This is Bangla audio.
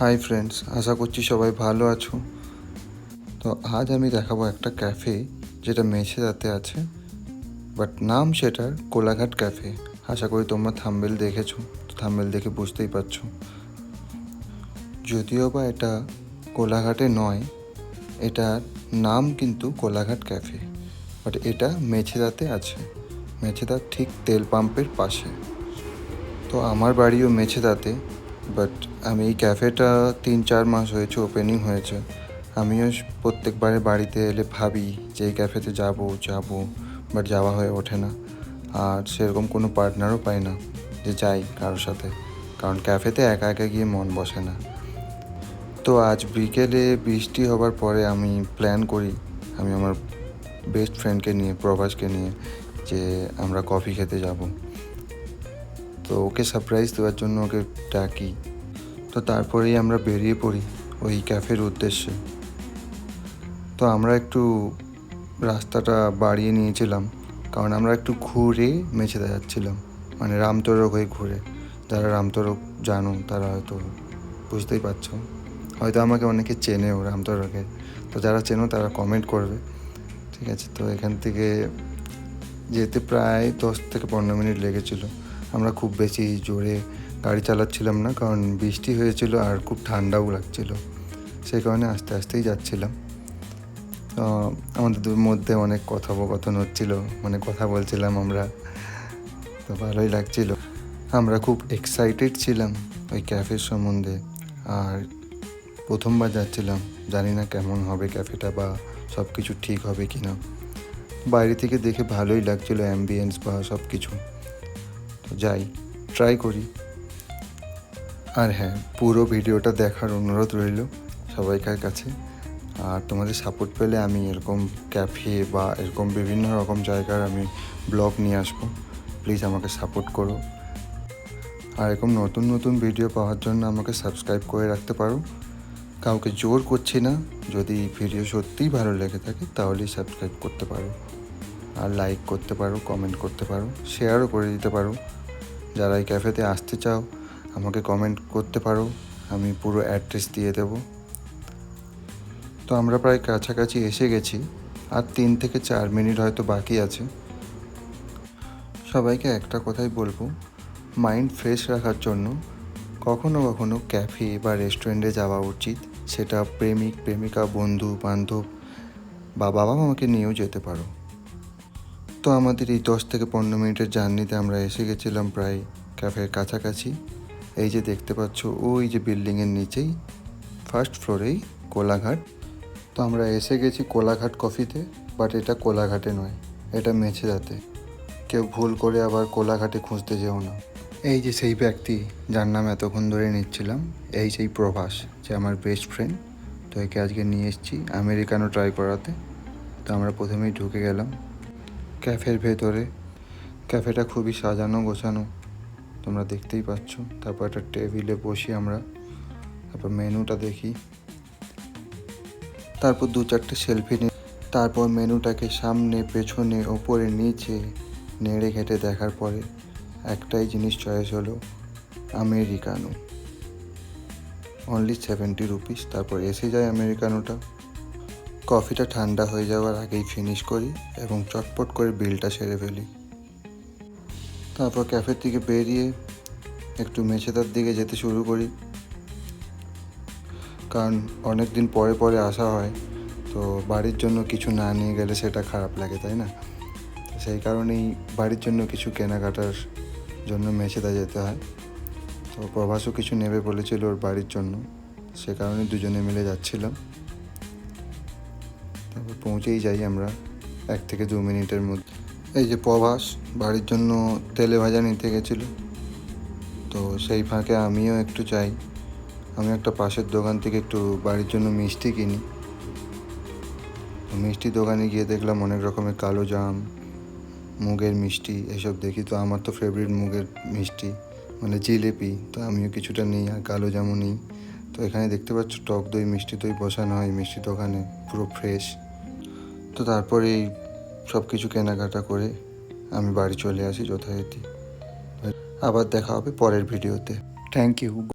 হাই ফ্রেন্ডস, আশা করছি সবাই ভালো আছো। তো আজ আমি দেখাবো একটা ক্যাফে যেটা মেছেদাতে আছে, বাট নাম সেটার কোলাঘাট ক্যাফে। আশা করি তোমরা থাম্বনেল দেখেছো, থাম্বনেল দেখে বুঝতেই পারছো। যদিও বা এটা কোলাঘাটে নয়, এটার নাম কিন্তু কোলাঘাট ক্যাফে, বাট এটা মেছেদাতে আছে। মেছেদার ঠিক তেল পাম্পের পাশে। তো আমার বাড়িও মেছেদাতে, বাট আমি এই ক্যাফেটা 3-4 মাস হয়েছে ওপেনিং হয়েছে। আমিও প্রত্যেকবারে বাড়িতে এলে ভাবি যে এই ক্যাফেতে যাবো, বাট যাওয়া হয়ে ওঠে না। আর সেরকম কোনো পার্টনারও পাই না যে যাই কারোর সাথে, কারণ ক্যাফেতে একা একা গিয়ে মন বসে না। তো আজ বিকেলে বৃষ্টি হবার পরে আমি প্ল্যান করি, আমি আমার বেস্ট ফ্রেন্ডকে নিয়ে, প্রভাসকে নিয়ে, যে আমরা কফি খেতে যাব। তো ওকে সারপ্রাইজ দেওয়ার জন্য ওকে ডাকি। তো তারপরেই আমরা বেরিয়ে পড়ি ওই ক্যাফের উদ্দেশ্যে। তো আমরা একটু রাস্তাটা বাড়িয়ে নিয়েছিলাম, কারণ আমরা একটু ঘুরে মেছেদা যাচ্ছিলাম, মানে রামতরক হয়ে ঘুরে। যারা রামতরক জানো তারা হয়তো বুঝতেই পারছো, হয়তো আমাকে অনেকে চেনেও রামতরকে। তো যারা চেনো তারা কমেন্ট করবে, ঠিক আছে? তো এখান থেকে যেতে প্রায় 10 থেকে 15 মিনিট লেগেছিলো। আমরা খুব বেশি জোরে গাড়ি চালাচ্ছিলাম না, কারণ বৃষ্টি হয়েছিল আর খুব ঠান্ডাও লাগছিল, সেই কারণে আস্তে আস্তেই যাচ্ছিলাম। তো আমাদের মধ্যে অনেক কথোপকথন হচ্ছিল, মানে কথা বলছিলাম আমরা, তো ভালোই লাগছিল। আমরা খুব এক্সাইটেড ছিলাম ওই ক্যাফের সম্বন্ধে। আর প্রথমবার যাচ্ছিলাম, জানি না কেমন হবে ক্যাফেটা বা সব কিছু ঠিক হবে কি না। বাইরে থেকে দেখে ভালোই লাগছিলো অ্যাম্বিয়েন্স বা সব কিছু। তো যাই, ট্রাই করি। আর হ্যাঁ, পুরো ভিডিওটা দেখার অনুরোধ রইল সবাইকার কাছে। আর তোমাদের সাপোর্ট পেলে আমি এরকম ক্যাফে বা এরকম বিভিন্ন রকম জায়গার আমি ব্লগ নিয়ে আসবো। প্লিজ আমাকে সাপোর্ট করো। আর এরকম নতুন নতুন ভিডিও পাওয়ার জন্য আমাকে সাবস্ক্রাইব করে রাখতে পারো। কাউকে জোর করছি না, যদি ভিডিও সত্যিই ভালো লেগে থাকে তাহলেই সাবস্ক্রাইব করতে পারো। আর লাইক করতে পারো, কমেন্ট করতে পারো, শেয়ারও করে দিতে পারো। যারা এই ক্যাফেতে আসতে চাও আমাকে কমেন্ট করতে পারো, আমি পুরো অ্যাড্রেস দিয়ে দেবো। তো আমরা প্রায় কাছাকাছি এসে গেছি, আর 3 থেকে 4 মিনিট হয়তো বাকি আছে। সবাইকে একটা কথাই বলবো, মাইন্ড ফ্রেশ রাখার জন্য কখনো কখনো ক্যাফে বা রেস্টুরেন্টে যাওয়া উচিত। সেটা প্রেমিক প্রেমিকা, বন্ধু বান্ধব বা বাবা মাকে নিয়েও যেতে পারো। তো আমাদের এই 10 থেকে 15 মিনিটের জার্নিতে আমরা এসে গেছিলাম প্রায় ক্যাফের কাছাকাছি। এই যে দেখতে পাচ্ছ, ওই যে বিল্ডিংয়ের নিচেই ফার্স্ট ফ্লোরেই কোলাঘাট। তো আমরা এসে গেছি কোলাঘাট কফিতে, বাট এটা কোলাঘাটে নয়, এটা মেছেদাতে। কেউ ভুল করে আবার কোলাঘাটে খুঁজতে যেও না। এই যে সেই ব্যক্তি যার নাম এতক্ষণ ধরে নিচ্ছিলাম, এই সেই প্রভাস, যে আমার বেস্ট ফ্রেন্ড। তো একে আজকে নিয়ে এসেছি আমেরিকানো ট্রাই করাতে। তো আমরা প্রথমেই ঢুকে গেলাম ক্যাফের ভেতরে। ক্যাফেটা খুবই সাজানো গোছানো, তোমরা দেখতেই পাচ্ছ। তারপর একটা টেবিলে বসি আমরা, তারপর মেনুটা দেখি, তারপর 2-4টে সেলফি নিই। তারপর মেনুটাকে সামনে পেছনে ওপরে নিচে নেড়ে ঘেঁটে দেখার পরে একটাই জিনিস চয়েস হলো, আমেরিকানো, অনলি 70 রুপিস। তারপর এসে যায় আমেরিকানোটা। কফিটা ঠান্ডা হয়ে যাওয়ার আগেই ফিনিশ করি এবং চটপট করে বিলটা সেরে ফেলি। তারপর ক্যাফের থেকে বেরিয়ে একটু মেছেদার দিকে যেতে শুরু করি, কারণ অনেক দিন পরে পরে আসা হয়, তো বাড়ির জন্য কিছু না নিয়ে গেলে সেটা খারাপ লাগে, তাই না? সেই কারণেই বাড়ির জন্য কিছু কেনাকাটার জন্য মেছেদা যেতে হয়। তো প্রভাসও কিছু নেবে বলেছিল ওর বাড়ির জন্য, সে কারণে দুজনে মিলে যাচ্ছিলাম। তারপর পৌঁছেই যাই আমরা 1 থেকে 2 মিনিটের মধ্যে। এই যে প্রভাস বাড়ির জন্য তেলে ভাজা নিতে গেছিলো, তো সেই ফাঁকে আমিও একটু চাই, আমি একটা পাশের দোকান থেকে একটু বাড়ির জন্য মিষ্টি কিনি। মিষ্টি দোকানে গিয়ে দেখলাম অনেক রকমের কালো জাম, মুগের মিষ্টি এসব দেখি। তো আমার তো ফেভারিট মুগের মিষ্টি, মানে জিলিপি, তো আমিও কিছুটা নিই, আর কালো জামও নিই। তো এখানে দেখতে পাচ্ছ টক দই, মিষ্টি দই বসানো হয় মিষ্টি দোকানে, পুরো ফ্রেশ। তো তারপরে এই সব কিছু কেনাকাটা করে আমি বাড়ি চলে আসি যথারীতি। আবার দেখা হবে পরের ভিডিওতে। Thank you.